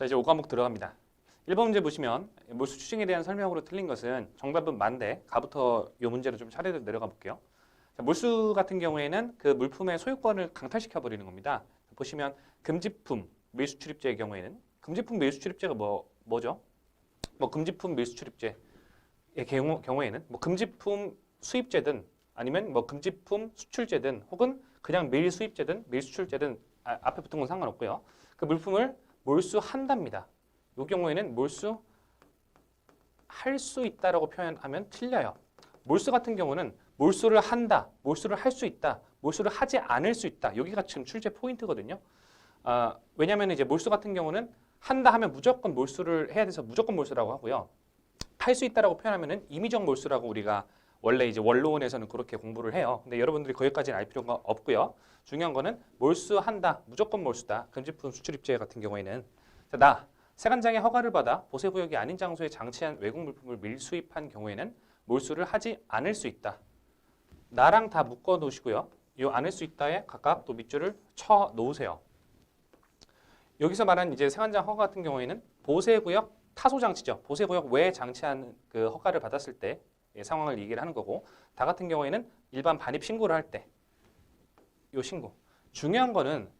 자, 이제 5과목 들어갑니다. 1번 문제 보시면 몰수 추징에 대한 설명으로 틀린 것은 정답은 만데 가부터 이 문제로 좀 차례대로 내려가 볼게요. 자, 몰수 같은 경우에는 그 물품의 소유권을 강탈시켜 버리는 겁니다. 보시면 금지품 밀수출입죄의 경우에는 금지품 밀수출입죄가 뭐죠? 뭐 금지품 밀수출입죄의 경우에는 뭐 금지품 수입죄든 아니면 뭐 금지품 수출죄든 혹은 그냥 밀수입죄든 밀수출죄든 앞에 붙은 건 상관없고요. 그 물품을 몰수한답니다. 이 경우에는 몰수할 수 있다라고 표현하면 틀려요. 몰수 같은 경우는 몰수를 한다, 몰수를 할 수 있다, 몰수를 하지 않을 수 있다. 여기가 지금 출제 포인트거든요. 왜냐하면 이제 몰수 같은 경우는 한다 하면 무조건 몰수를 해야 돼서 무조건 몰수라고 하고요. 할 수 있다라고 표현하면은 임의적 몰수라고 우리가 원래 이제 원로원에서는 그렇게 공부를 해요. 근데 여러분들이 거기까지는 알 필요가 없고요. 중요한 거는 몰수한다, 무조건 몰수다. 금지품 수출입죄 같은 경우에는 자, 세관장의 허가를 받아 보세구역이 아닌 장소에 장치한 외국 물품을 밀수입한 경우에는 몰수를 하지 않을 수 있다. 나랑 다 묶어 놓으시고요. 이 않을 수 있다에 각각 또 밑줄을 쳐 놓으세요. 여기서 말하는 이제 세관장 허가 같은 경우에는 보세구역 타소 장치죠. 보세구역 외에 장치한 그 허가를 받았을 때 상황을 얘기를 하는 거고, 다 같은 경우에는 일반 반입 신고를 할 때 이 신고. 중요한 거는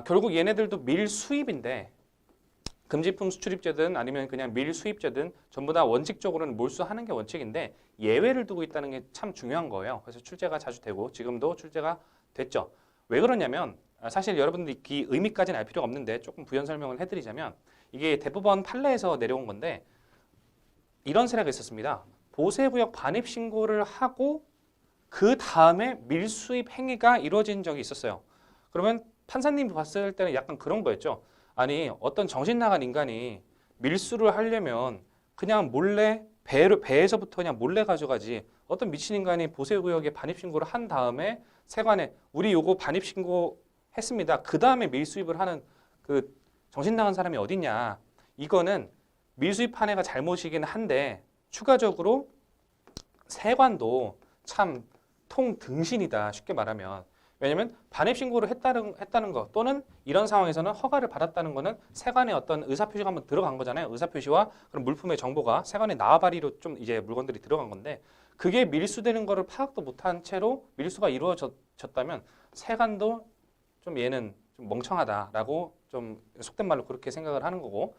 결국 얘네들도 밀수입인데 금지품 수출입죄든 아니면 그냥 밀수입죄든 전부 다 원칙적으로는 몰수하는 게 원칙인데 예외를 두고 있다는 게 참 중요한 거예요. 그래서 출제가 자주 되고 지금도 출제가 됐죠. 왜 그러냐면 사실 여러분들이 이 의미까지는 알 필요가 없는데 조금 부연 설명을 해드리자면 이게 대법원 판례에서 내려온 건데 이런 사례가 있었습니다. 보세구역 반입 신고를 하고 그 다음에 밀수입 행위가 이루어진 적이 있었어요. 그러면 판사님이 봤을 때는 약간 그런 거였죠. 아니 어떤 정신 나간 인간이 밀수를 하려면 그냥 몰래 배에서부터 그냥 몰래 가져가지 어떤 미친 인간이 보세구역에 반입신고를 한 다음에 세관에 우리 요거 반입신고 했습니다. 그 다음에 밀수입을 하는 그 정신 나간 사람이 어딨냐. 이거는 밀수입한 애가 잘못이긴 한데 추가적으로 세관도 참 통등신이다. 쉽게 말하면. 왜냐하면 반입신고를 했다는 거 또는 이런 상황에서는 허가를 받았다는 거는 세관의 어떤 의사표시가 한번 들어간 거잖아요. 의사표시와 그런 물품의 정보가 세관의 나와바리로 좀 이제 물건들이 들어간 건데 그게 밀수되는 거를 파악도 못한 채로 밀수가 이루어졌다면 세관도 좀 얘는 좀 멍청하다라고 좀 속된 말로 그렇게 생각을 하는 거고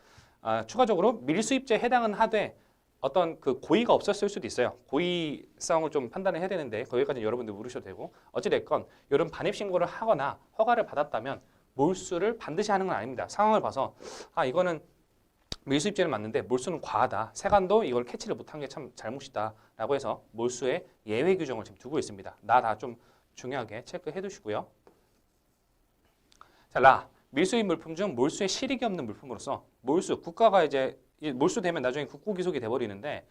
추가적으로 밀수입죄에 해당은 하되 어떤 그 고의가 없었을 수도 있어요. 고의성을 좀 판단을 해야 되는데 거기까지는 여러분들 모르셔도 되고 어찌됐건 이런 반입신고를 하거나 허가를 받았다면 몰수를 반드시 하는 건 아닙니다. 상황을 봐서 이거는 밀수입죄는 맞는데 몰수는 과하다. 세관도 이걸 캐치를 못한 게 참 잘못이다 라고 해서 몰수의 예외 규정을 지금 두고 있습니다. 다 좀 중요하게 체크해 두시고요. 자, 밀수입 물품 중 몰수의 실익이 없는 물품으로서 몰수, 국가가 이제 몰수되면 나중에 국고기속이 돼버리는데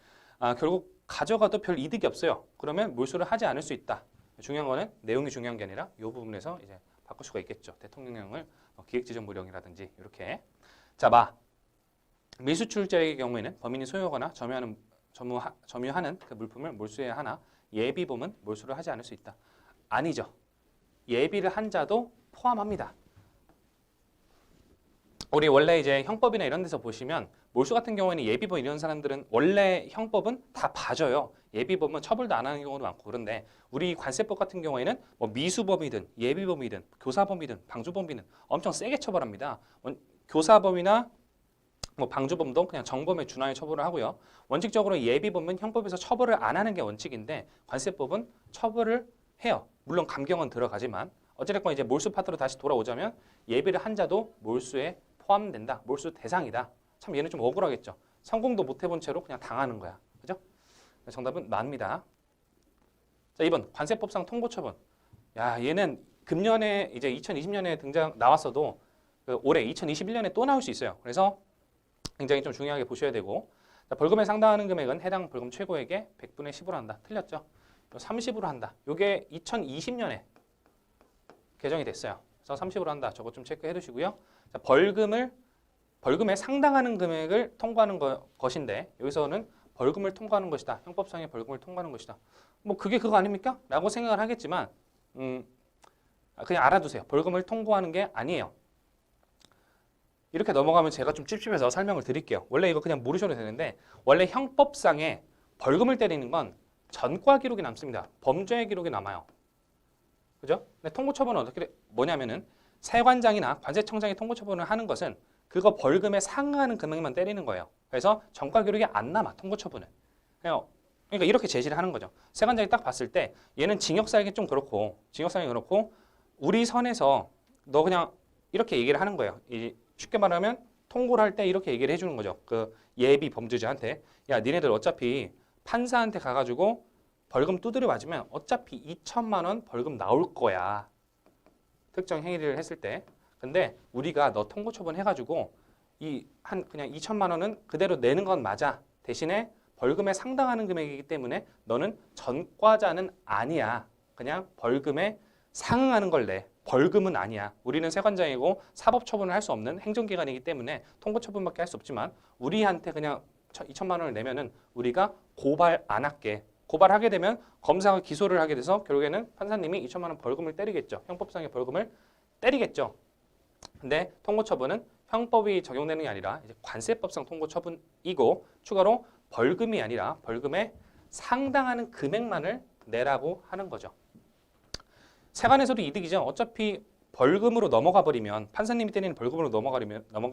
결국 가져가도 별 이득이 없어요. 그러면 몰수를 하지 않을 수 있다. 중요한 거는 내용이 중요한 게 아니라 이 부분에서 이제 바꿀 수가 있겠죠. 대통령령을 기획지정무령이라든지 이렇게. 자, 밀수출자의 경우에는 범인이 소유하거나 점유하는 그 물품을 몰수해야 하나 예비범은 몰수를 하지 않을 수 있다. 아니죠. 예비를 한 자도 포함합니다. 우리 원래 이제 형법이나 이런 데서 보시면 몰수 같은 경우에는 예비범 이런 사람들은 원래 형법은 다 봐줘요. 예비범은 처벌도 안 하는 경우도 많고 그런데 우리 관세법 같은 경우에는 뭐 미수범이든 예비범이든 교사범이든 방주범이든 엄청 세게 처벌합니다. 교사범이나 뭐 방주범도 그냥 정범에 준하에 처벌을 하고요. 원칙적으로 예비범은 형법에서 처벌을 안 하는 게 원칙인데 관세법은 처벌을 해요. 물론 감경은 들어가지만 어찌됐건 이제 몰수 파트로 다시 돌아오자면 예비를 한 자도 몰수에 포함된다. 몰수 대상이다. 참 얘는 좀 억울하겠죠. 성공도 못 해본 채로 그냥 당하는 거야. 그죠? 정답은 납니다. 자, 2번 관세법상 통고처분. 야, 얘는 금년에 이제 2020년에 나왔어도 올해 2021년에 또 나올 수 있어요. 그래서 굉장히 좀 중요하게 보셔야 되고 자, 벌금에 상당하는 금액은 해당 벌금 최고액의 100분의 10으로 한다. 틀렸죠? 30으로 한다. 이게 2020년에 개정이 됐어요. 그래서 30으로 한다. 저거 좀 체크해 두시고요. 자, 벌금에 상당하는 금액을 통과하는 것인데 여기서는 벌금을 통과하는 것이다. 형법상의 벌금을 통과하는 것이다. 뭐 그게 그거 아닙니까? 라고 생각을 하겠지만 그냥 알아두세요. 벌금을 통과하는 게 아니에요. 이렇게 넘어가면 제가 좀 찝찝해서 설명을 드릴게요. 원래 이거 그냥 모르셔도 되는데 원래 형법상에 벌금을 때리는 건 전과 기록이 남습니다. 범죄 기록이 남아요. 그죠? 근데 통고처분은 어떻게 뭐냐면은 세관장이나 관세청장이 통고처분을 하는 것은 그거 벌금에 상응하는 금액만 때리는 거예요. 그래서 전과 기록이 안 남아 통고처분은. 그러니까 이렇게 제시를 하는 거죠. 세관장이 딱 봤을 때 얘는 징역사에게 좀 그렇고 징역사에게 그렇고 우리 선에서 너 그냥 이렇게 얘기를 하는 거예요. 쉽게 말하면 통고를 할 때 이렇게 얘기를 해주는 거죠. 그 예비 범죄자한테 야 니네들 어차피 판사한테 가가지고 벌금 두드려 맞으면 어차피 2천만 원 벌금 나올 거야. 특정 행위를 했을 때. 근데 우리가 너 통고 처분해가지고 그냥 2천만 원은 그대로 내는 건 맞아. 대신에 벌금에 상당하는 금액이기 때문에 너는 전과자는 아니야. 그냥 벌금에 상응하는 걸 내. 벌금은 아니야. 우리는 세관장이고 사법 처분을 할 수 없는 행정기관이기 때문에 통고 처분밖에 할 수 없지만 우리한테 그냥 2천만 원을 내면은 우리가 고발 안 할게. 고발하게 되면 검사가 기소를 하게 돼서 결국에는 판사님이 2천만 원 벌금을 때리겠죠. 형법상의 벌금을 때리겠죠. 근데 통고처분은 형법이 적용되는 게 아니라 이제 관세법상 통고처분이고 추가로 벌금이 아니라 벌금에 상당하는 금액만을 내라고 하는 거죠. 세관에서도 이득이죠. 어차피 벌금으로 넘어가 버리면 판사님이 때리는 벌금으로 넘어가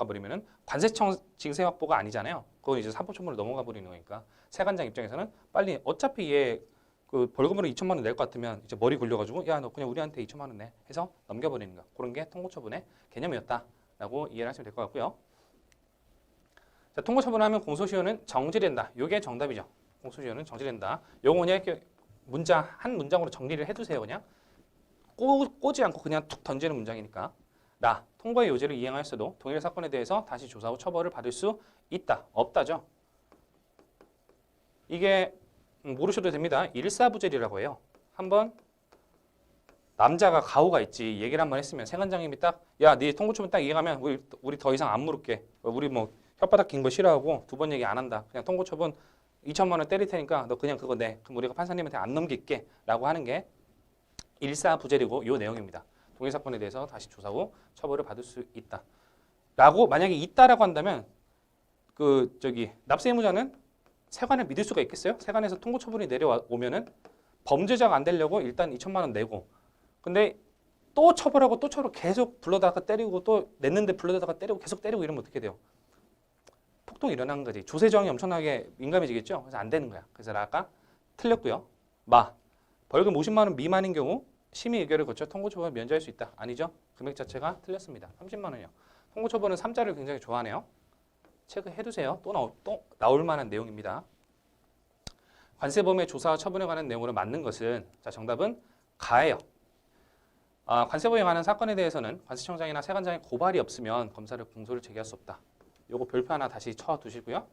버리면은 관세청 징세 확보가 아니잖아요. 그건 이제 사법처분으로 넘어가 버리는 거니까 세관장 입장에서는 빨리 어차피 얘 그 벌금으로 2천만 원 낼 것 같으면 이제 머리 굴려가지고 야 너 그냥 우리한테 2천만 원 내 해서 넘겨버리는 거. 그런 게 통고처분의 개념이었다라고 이해를 하시면 될 것 같고요. 자, 통고처분하면 공소시효는 정지된다. 이게 정답이죠. 공소시효는 정지된다. 요거 그냥 이렇게 한 문장으로 정리를 해두세요. 그냥 꼬지 않고 그냥 툭 던지는 문장이니까. 통과의 요지를 이행하였어도 동일한 사건에 대해서 다시 조사 후 처벌을 받을 수 있다. 없다죠. 이게 모르셔도 됩니다. 일사부재리라고 해요. 한번 남자가 가오가 있지 얘기를 한번 했으면 세관장님이 딱 야 네 통고처분 딱 이행하면 우리 더 이상 안 물을게. 우리 뭐 혓바닥 긴 거 싫어하고 두 번 얘기 안 한다. 그냥 통고처분 2천만 원 때릴 테니까 너 그냥 그거 내. 그럼 우리가 판사님한테 안 넘길게 라고 하는 게 일사부재리고 이 내용입니다. 동일 사건에 대해서 다시 조사 후 처벌을 받을 수 있다. 라고 만약에 있다라고 한다면 납세 의무자는 세관을 믿을 수가 있겠어요? 세관에서 통고 처분이 내려오면은 범죄자가 안 되려고 일단 2천만 원 내고 근데 또 처벌하고 또 처벌 계속 불러다가 때리고 또 냈는데 불러다가 때리고 계속 때리고 이러면 어떻게 돼요? 폭동이 일어나는 거지. 조세 저항이 엄청나게 민감해지겠죠? 그래서 안 되는 거야. 그래서 아까 틀렸고요. 벌금 50만 원 미만인 경우 심의 의결을 거쳐 통고처분을 면제할 수 있다. 아니죠? 금액 자체가 틀렸습니다. 30만 원이요. 통고처분은 3자를 굉장히 좋아하네요. 체크해두세요. 또 나올 만한 내용입니다. 관세범의 조사와 처분에 관한 내용으로 맞는 것은 정답은 가예요. 관세범에 관한 사건에 대해서는 관세청장이나 세관장의 고발이 없으면 검사를 공소를 제기할 수 없다. 요거 별표 하나 다시 쳐두시고요.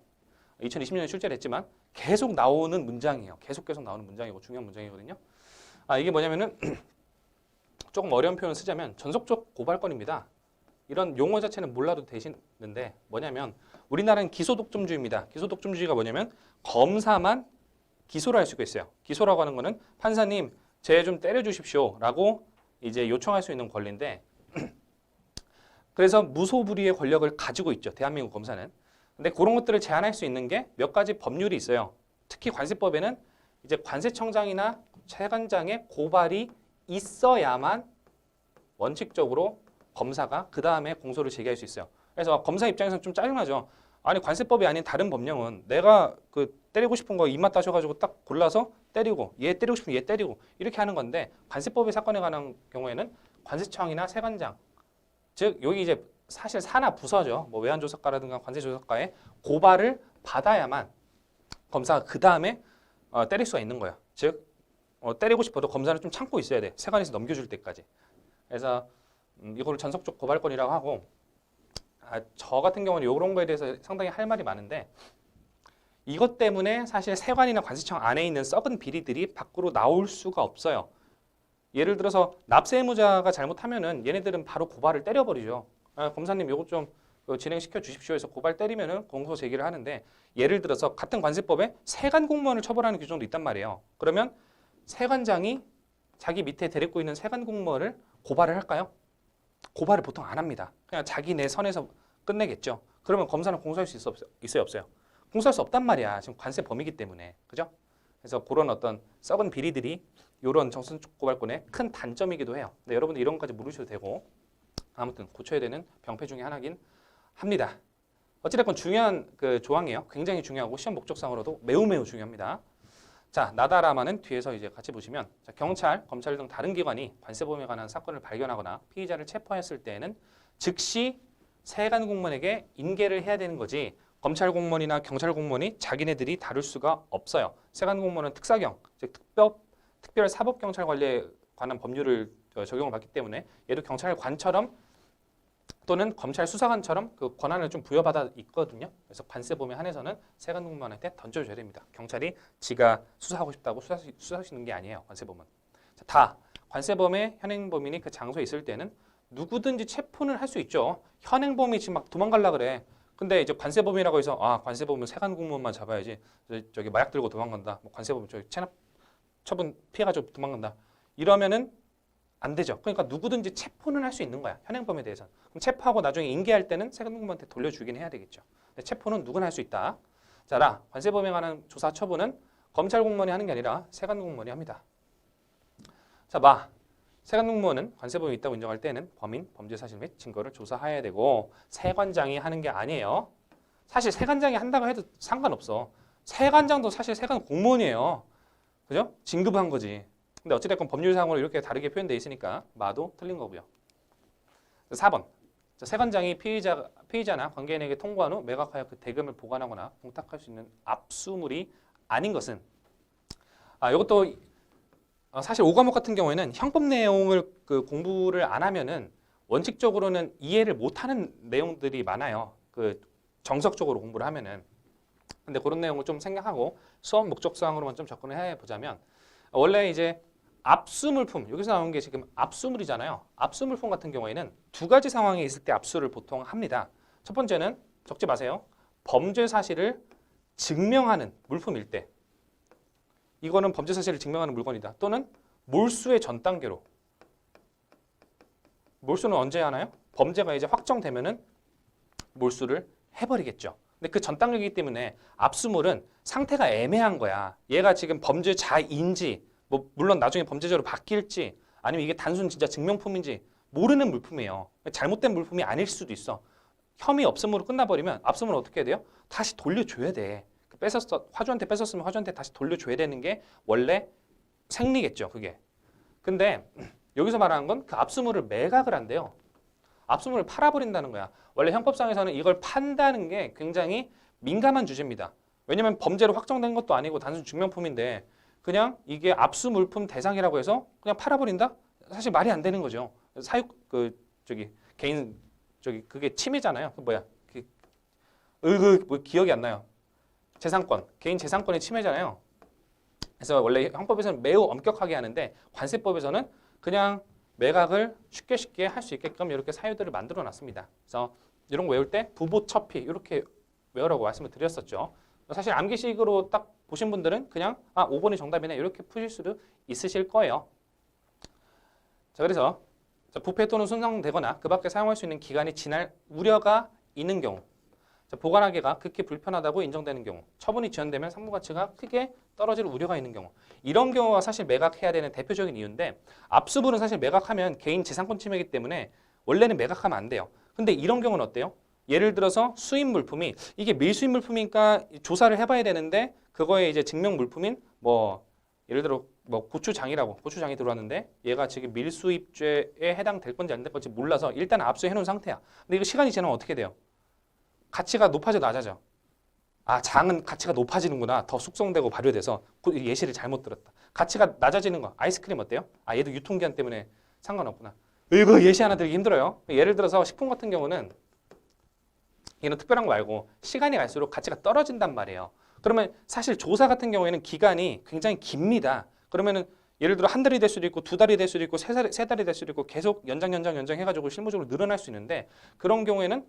2020년에 출제를 했지만 계속 나오는 문장이에요. 계속 나오는 문장이고 중요한 문장이거든요. 이게 뭐냐면은 조금 어려운 표현을 쓰자면 전속적 고발권입니다. 이런 용어 자체는 몰라도 되시는데 뭐냐면 우리나라는 기소독점주의입니다. 기소독점주의가 뭐냐면 검사만 기소를 할 수가 있어요. 기소라고 하는 거는 판사님 쟤 좀 때려주십시오 라고 이제 요청할 수 있는 권리인데 그래서 무소불위의 권력을 가지고 있죠. 대한민국 검사는. 근데 그런 것들을 제한할 수 있는 게 몇 가지 법률이 있어요. 특히 관세법에는 이제 관세청장이나 세관장의 고발이 있어야만 원칙적으로 검사가 그 다음에 공소를 제기할 수 있어요. 그래서 검사 입장에서는 좀 짜증나죠. 아니 관세법이 아닌 다른 법령은 내가 때리고 싶은 거 입맛 따셔가지고 딱 골라서 때리고 얘 때리고 싶으면 얘 때리고 이렇게 하는 건데 관세법의 사건에 관한 경우에는 관세청이나 세관장 즉 여기 이제 사실 사나 부서죠. 뭐 외환조사과라든가 관세조사과에 고발을 받아야만 검사가 그 다음에 때릴 수가 있는 거예요. 즉 때리고 싶어도 검사는 좀 참고 있어야 돼. 세관에서 넘겨줄 때까지. 그래서 이거를 전속적 고발권이라고 하고 저 같은 경우는 이런 거에 대해서 상당히 할 말이 많은데 이것 때문에 사실 세관이나 관세청 안에 있는 썩은 비리들이 밖으로 나올 수가 없어요. 예를 들어서 납세 의무자가 잘못하면은 얘네들은 바로 고발을 때려버리죠. 검사님 이거 좀 진행시켜 주십시오 해서 고발 때리면은 공소 제기를 하는데 예를 들어서 같은 관세법에 세관 공무원을 처벌하는 규정도 있단 말이에요. 그러면 세관장이 자기 밑에 데리고 있는 세관 공무원을 고발을 할까요? 고발을 보통 안 합니다. 그냥 자기네 선에서 끝내겠죠. 그러면 검사는 공소할 수 있어요, 없어요? 공소할 수 없단 말이야. 지금 관세 범위기 때문에. 그죠? 그래서 그런 어떤 썩은 비리들이 이런 정신고발권의 큰 단점이기도 해요. 근데 여러분들 이런 것까지 모르셔도 되고 아무튼 고쳐야 되는 병폐 중에 하나긴 합니다. 어찌됐건 중요한 그 조항이에요. 굉장히 중요하고 시험 목적상으로도 매우 중요합니다. 자, 나다라마는 뒤에서 이제 같이 보시면 자, 경찰, 검찰 등 다른 기관이 관세범에 관한 사건을 발견하거나 피의자를 체포했을 때에는 즉시 세관 공무원에게 인계를 해야 되는 거지 검찰 공무원이나 경찰 공무원이 자기네들이 다룰 수가 없어요. 세관 공무원은 특사경, 즉 특별 사법경찰 관리에 관한 법률을 적용을 받기 때문에 얘도 경찰관처럼 또는 검찰 수사관처럼 그 권한을 좀 부여받아 있거든요. 그래서 관세범에 한해서는 세관 공무원한테 던져줘야 됩니다. 경찰이 지가 수사하고 싶다고 수사할 수 있는 게 아니에요. 관세범은. 자, 다 관세범의 현행범인이 그 장소에 있을 때는 누구든지 체포는 할 수 있죠. 현행범이 지금 막 도망가려 그래. 근데 이제 관세범이라고 해서 아 관세범은 세관 공무원만 잡아야지. 저기 마약 들고 도망간다. 뭐 관세범 저기 체납 처분 피해가지고 도망간다. 이러면은 안 되죠. 그러니까 누구든지 체포는 할 수 있는 거야. 현행범에 대해서는. 그럼 체포하고 나중에 인계할 때는 세관 공무원한테 돌려주긴 해야 되겠죠. 근데 체포는 누구나 할 수 있다. 자, 관세범에 관한 조사 처분은 검찰 공무원이 하는 게 아니라 세관 공무원이 합니다. 자, 세관 공무원은 관세범이 있다고 인정할 때는 범인, 범죄 사실 및 증거를 조사해야 되고 세관장이 하는 게 아니에요. 사실 세관장이 한다고 해도 상관없어. 세관장도 사실 세관 공무원이에요. 그죠? 진급한 거지. 근데 어찌됐건 법률상으로 이렇게 다르게 표현되어 있으니까 마도 틀린 거고요. 4번. 세관장이 피의자나 관계인에게 통보한 후 매각하여 그 대금을 보관하거나 공탁할 수 있는 압수물이 아닌 것은 이것도 사실 5과목 같은 경우에는 형법 내용을 그 공부를 안 하면은 원칙적으로는 이해를 못하는 내용들이 많아요. 그 정석적으로 공부를 하면은. 근데 그런 내용을 좀 생각하고 수업 목적사항으로만 좀 접근을 해보자면 원래 이제 압수물품, 여기서 나오는 게 지금 압수물이잖아요. 압수물품 같은 경우에는 두 가지 상황이 있을 때 압수를 보통 합니다. 첫 번째는 적지 마세요. 범죄 사실을 증명하는 물품일 때. 이거는 범죄 사실을 증명하는 물건이다. 또는 몰수의 전 단계로. 몰수는 언제 하나요? 범죄가 이제 확정되면은 몰수를 해버리겠죠. 근데 그 전 단계이기 때문에 압수물은 상태가 애매한 거야. 얘가 지금 범죄자인지 뭐 물론 나중에 범죄자로 바뀔지 아니면 이게 단순 진짜 증명품인지 모르는 물품이에요. 잘못된 물품이 아닐 수도 있어. 혐의 없음으로 끝나버리면 압수물은 어떻게 해야 돼요? 다시 돌려줘야 돼. 화주한테 뺏었으면 화주한테 다시 돌려줘야 되는 게 원래 생리겠죠. 그게. 근데 여기서 말하는 건 그 압수물을 매각을 한대요. 압수물을 팔아버린다는 거야. 원래 형법상에서는 이걸 판다는 게 굉장히 민감한 주제입니다. 왜냐면 범죄로 확정된 것도 아니고 단순 증명품인데 그냥 이게 압수물품 대상이라고 해서 그냥 팔아버린다? 사실 말이 안 되는 거죠. 사육 개인 그게 침해잖아요. 뭐 기억이 안 나요. 재산권, 개인 재산권의 침해잖아요. 그래서 원래 형법에서는 매우 엄격하게 하는데 관세법에서는 그냥 매각을 쉽게 할 수 있게끔 이렇게 사유들을 만들어 놨습니다. 그래서 이런 거 외울 때 부보처피 이렇게 외우라고 말씀을 드렸었죠. 사실 암기식으로 딱 보신 분들은 그냥 5번이 정답이네 이렇게 푸실 수도 있으실 거예요. 자, 그래서 부패 또는 손상되거나 그 밖에 사용할 수 있는 기간이 지날 우려가 있는 경우 보관하기가 극히 불편하다고 인정되는 경우 처분이 지연되면 상부가치가 크게 떨어질 우려가 있는 경우 이런 경우가 사실 매각해야 되는 대표적인 이유인데 압수물은 사실 매각하면 개인 재산권 침해이기 때문에 원래는 매각하면 안 돼요. 근데 이런 경우는 어때요? 예를 들어서 수입 물품이 이게 밀수입 물품이니까 조사를 해봐야 되는데 그거에 이제 증명 물품인 뭐 예를 들어 뭐 고추장이 들어왔는데 얘가 지금 밀수입죄에 해당될 건지 안 될 건지 몰라서 일단 압수해 놓은 상태야. 근데 이거 시간이 지나면 어떻게 돼요? 가치가 높아져 낮아져. 장은 가치가 높아지는구나. 더 숙성되고 발효돼서 예시를 잘못 들었다. 가치가 낮아지는 거. 아이스크림 어때요? 얘도 유통기한 때문에 상관없구나. 이거 예시 하나 들기 힘들어요. 예를 들어서 식품 같은 경우는 얘는 특별한 거 말고 시간이 갈수록 가치가 떨어진단 말이에요. 그러면 사실 조사 같은 경우에는 기간이 굉장히 깁니다. 그러면은 예를 들어 한 달이 될 수도 있고 두 달이 될 수도 있고 세 달이 될 수도 있고 계속 연장 해가지고 실무적으로 늘어날 수 있는데 그런 경우에는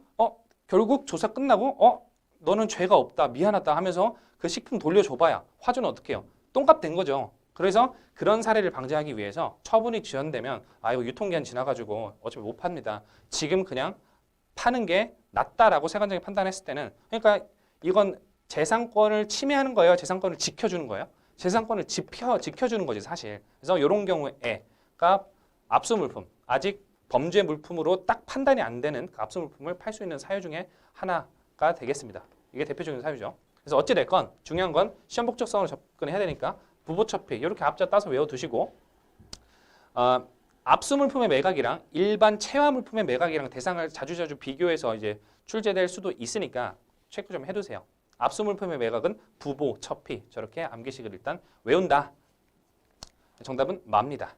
결국 조사 끝나고 너는 죄가 없다 미안하다 하면서 그 식품 돌려줘봐야 화주는 어떻게 해요? 똥값 된 거죠. 그래서 그런 사례를 방지하기 위해서 처분이 지연되면 이거 유통기한 지나가지고 어차피 못 팝니다. 지금 그냥 파는 게 낮다라고 세관청이 판단했을 때는 그러니까 이건 재산권을 침해하는 거예요? 재산권을 지켜주는 거예요? 재산권을 지켜주는 거지 사실. 그래서 이런 경우에가 압수물품, 아직 범죄 물품으로 딱 판단이 안 되는 그 압수물품을 팔 수 있는 사유 중에 하나가 되겠습니다. 이게 대표적인 사유죠. 그래서 어찌됐건 중요한 건 시험 목적성으로 접근해야 되니까 부보처피 이렇게 앞자 따서 외워두시고 압수물품의 매각이랑 일반 체화물품의 매각이랑 대상을 자주자주 비교해서 이제 출제될 수도 있으니까 체크 좀 해두세요. 압수물품의 매각은 부보, 처피 저렇게 암기식을 일단 외운다. 정답은 마입니다.